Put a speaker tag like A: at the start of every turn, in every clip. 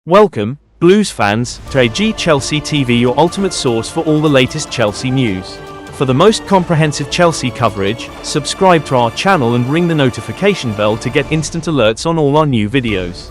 A: Welcome, Blues fans, to AG Chelsea TV, your ultimate source for all the latest Chelsea news. For the most comprehensive Chelsea coverage, subscribe to our channel and ring the notification bell to get instant alerts on all our new videos.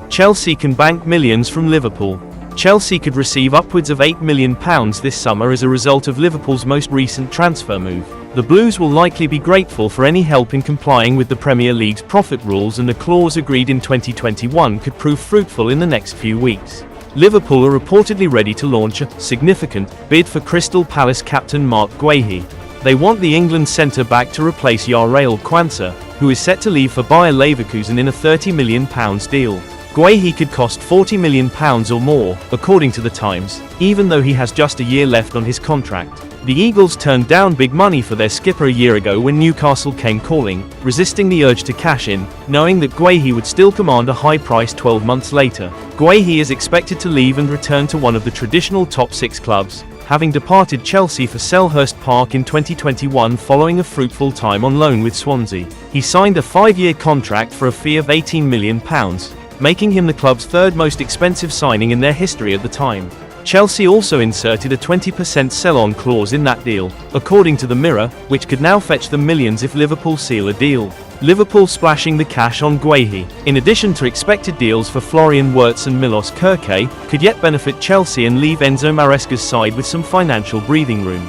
A: Chelsea can bank millions from Liverpool. Chelsea could receive upwards of £8 million this summer as a result of Liverpool's most recent transfer move. The Blues will likely be grateful for any help in complying with the Premier League's profit rules, and a clause agreed in 2021 could prove fruitful in the next few weeks. Liverpool are reportedly ready to launch a significant bid for Crystal Palace captain Marc Guéhi. They want the England centre-back to replace Jarell Quansah, who is set to leave for Bayer Leverkusen in a £30 million deal. Guéhi could cost £40 million or more, according to The Times, even though he has just a year left on his contract. The Eagles turned down big money for their skipper a year ago when Newcastle came calling, resisting the urge to cash in, knowing that Guéhi would still command a high price 12 months later. Guéhi is expected to leave and return to one of the traditional top six clubs, having departed Chelsea for Selhurst Park in 2021 following a fruitful time on loan with Swansea. He signed a 5-year contract for a fee of £18 million, making him the club's third most expensive signing in their history at the time. Chelsea also inserted a 20% sell-on clause in that deal, according to the Mirror, which could now fetch them millions if Liverpool seal a deal. Liverpool splashing the cash on Guéhi, in addition to expected deals for Florian Wirtz and Milos Kerkez, could yet benefit Chelsea and leave Enzo Maresca's side with some financial breathing room.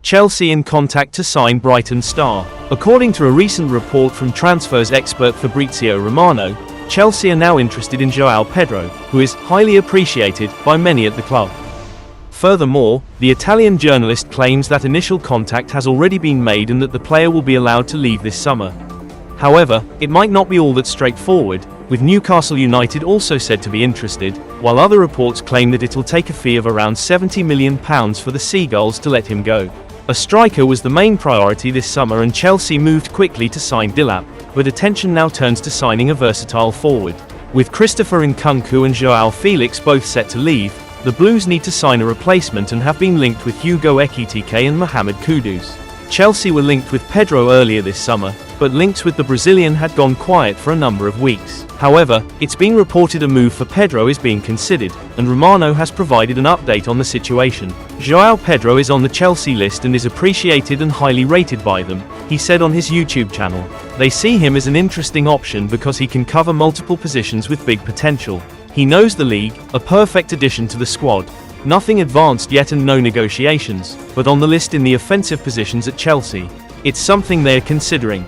A: Chelsea in contact to sign Brighton star. According to a recent report from transfers expert Fabrizio Romano, Chelsea are now interested in Joao Pedro, who is highly appreciated by many at the club. Furthermore, the Italian journalist claims that initial contact has already been made and that the player will be allowed to leave this summer. However, it might not be all that straightforward, with Newcastle United also said to be interested, while other reports claim that it'll take a fee of around £70 million for the Seagulls to let him go. A striker was the main priority this summer, and Chelsea moved quickly to sign Dilap, but attention now turns to signing a versatile forward. With Christopher Nkunku and Joao Felix both set to leave, the Blues need to sign a replacement and have been linked with Hugo Ekitike and Mohammed Kudus. Chelsea were linked with Pedro earlier this summer, but links with the Brazilian had gone quiet for a number of weeks. However, it's been reported a move for Pedro is being considered, and Romano has provided an update on the situation. Joao Pedro is on the Chelsea list and is appreciated and highly rated by them, he said on his YouTube channel. They see him as an interesting option because he can cover multiple positions with big potential. He knows the league, a perfect addition to the squad. Nothing advanced yet and no negotiations, but on the list in the offensive positions at Chelsea. It's something they are considering.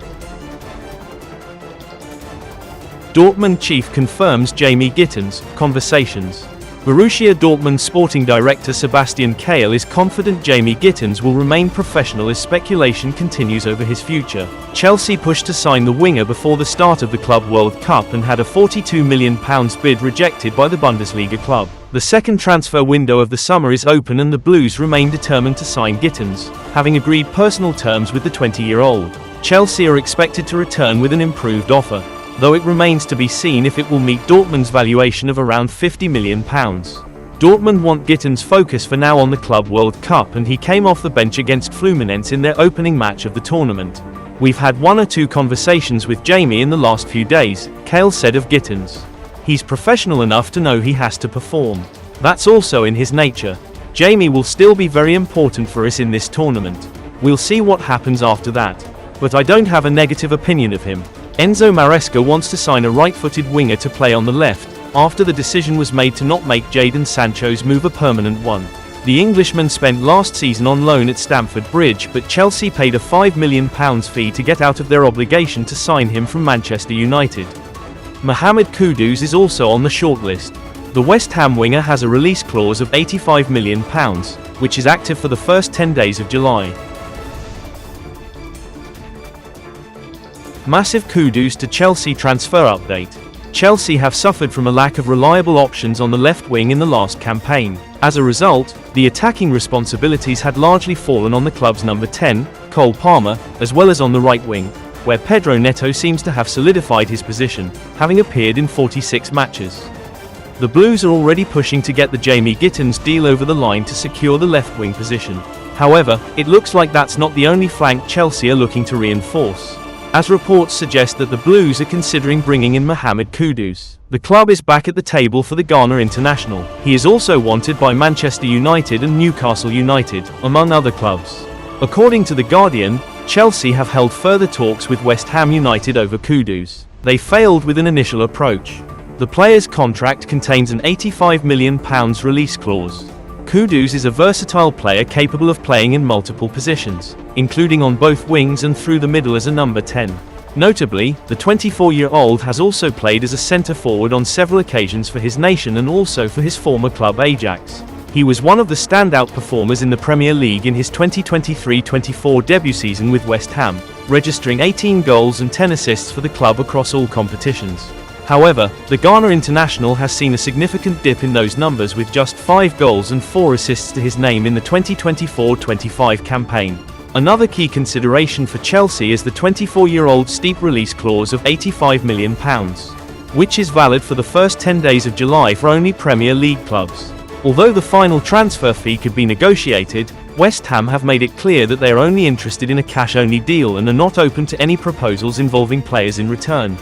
A: Dortmund chief confirms Jamie Gittens, conversations. Borussia Dortmund sporting director Sebastian Kehl is confident Jamie Gittens will remain professional as speculation continues over his future. Chelsea pushed to sign the winger before the start of the Club World Cup and had a £42 million bid rejected by the Bundesliga club. The second transfer window of the summer is open and the Blues remain determined to sign Gittens, having agreed personal terms with the 20-year-old. Chelsea are expected to return with an improved offer, though it remains to be seen if it will meet Dortmund's valuation of around £50 million. Dortmund want Gittens' focus for now on the Club World Cup, and he came off the bench against Fluminense in their opening match of the tournament. We've had one or two conversations with Jamie in the last few days, Kehl said of Gittens. He's professional enough to know he has to perform. That's also in his nature. Jamie will still be very important for us in this tournament. We'll see what happens after that. But I don't have a negative opinion of him. Enzo Maresca wants to sign a right-footed winger to play on the left, after the decision was made to not make Jadon Sancho's move a permanent one. The Englishman spent last season on loan at Stamford Bridge, but Chelsea paid a £5 million fee to get out of their obligation to sign him from Manchester United. Mohammed Kudus is also on the shortlist. The West Ham winger has a release clause of £85 million, which is active for the first 10 days of July. Massive Kudus to Chelsea transfer update. Chelsea have suffered from a lack of reliable options on the left wing in the last campaign. As a result, the attacking responsibilities had largely fallen on the club's number 10, Cole Palmer, as well as on the right wing, where Pedro Neto seems to have solidified his position, having appeared in 46 matches. The Blues are already pushing to get the Jamie Gittens deal over the line to secure the left wing position. However, it looks like that's not the only flank Chelsea are looking to reinforce. as reports suggest that the Blues are considering bringing in Mohammed Kudus. The club is back at the table for the Ghana international. He is also wanted by Manchester United and Newcastle United, among other clubs. According to The Guardian, Chelsea have held further talks with West Ham United over Kudus. They failed with an initial approach. The player's contract contains an £85 million release clause. Kudus is a versatile player capable of playing in multiple positions, including on both wings and through the middle as a number 10. Notably, the 24-year-old has also played as a centre-forward on several occasions for his nation and also for his former club Ajax. He was one of the standout performers in the Premier League in his 2023-24 debut season with West Ham, registering 18 goals and 10 assists for the club across all competitions. However, the Ghana international has seen a significant dip in those numbers with just 5 goals and 4 assists to his name in the 2024-25 campaign. Another key consideration for Chelsea is the 24-year-old steep release clause of £85 million, which is valid for the first 10 days of July for only Premier League clubs. Although the final transfer fee could be negotiated, West Ham have made it clear that they are only interested in a cash-only deal and are not open to any proposals involving players in return.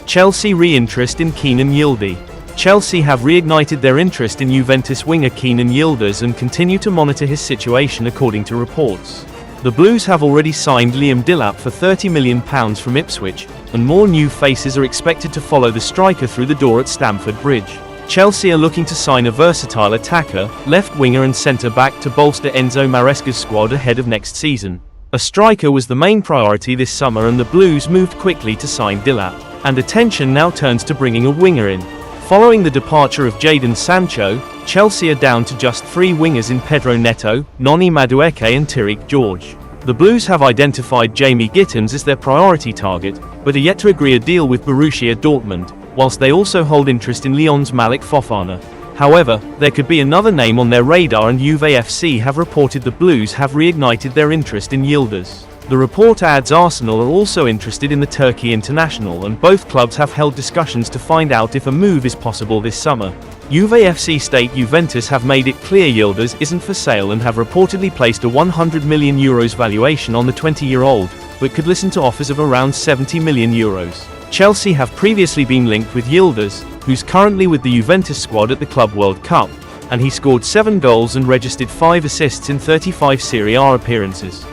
A: Chelsea reinterest in Keenan Yilders. Chelsea have reignited their interest in Juventus winger Keenan Yilders and continue to monitor his situation according to reports. The Blues have already signed Liam Delap for £30 million from Ipswich, and more new faces are expected to follow the striker through the door at Stamford Bridge. Chelsea are looking to sign a versatile attacker, left winger and centre-back to bolster Enzo Maresca's squad ahead of next season. A striker was the main priority this summer and the Blues moved quickly to sign Delap. And attention now turns to bringing a winger in. Following the departure of Jadon Sancho, Chelsea are down to just 3 wingers in Pedro Neto, Noni Madueke and Tariq George. The Blues have identified Jamie Gittens as their priority target, but are yet to agree a deal with Borussia Dortmund, whilst they also hold interest in Lyon's Malik Fofana. However, there could be another name on their radar and Juve FC have reported the Blues have reignited their interest in Yilders. The report adds Arsenal are also interested in the Turkey international and both clubs have held discussions to find out if a move is possible this summer. Juve FC state Juventus have made it clear Yilders isn't for sale and have reportedly placed a €100 million valuation on the 20-year-old, but could listen to offers of around €70 million. Chelsea have previously been linked with Yilders, who's currently with the Juventus squad at the Club World Cup, and he scored 7 goals and registered 5 assists in 35 Serie A appearances.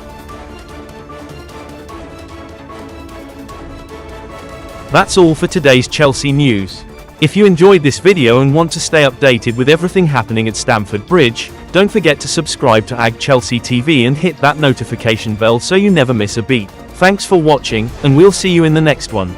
A: That's all for today's Chelsea news. If you enjoyed this video and want to stay updated with everything happening at Stamford Bridge, don't forget to subscribe to AG Chelsea TV and hit that notification bell so you never miss a beat. Thanks for watching, and we'll see you in the next one.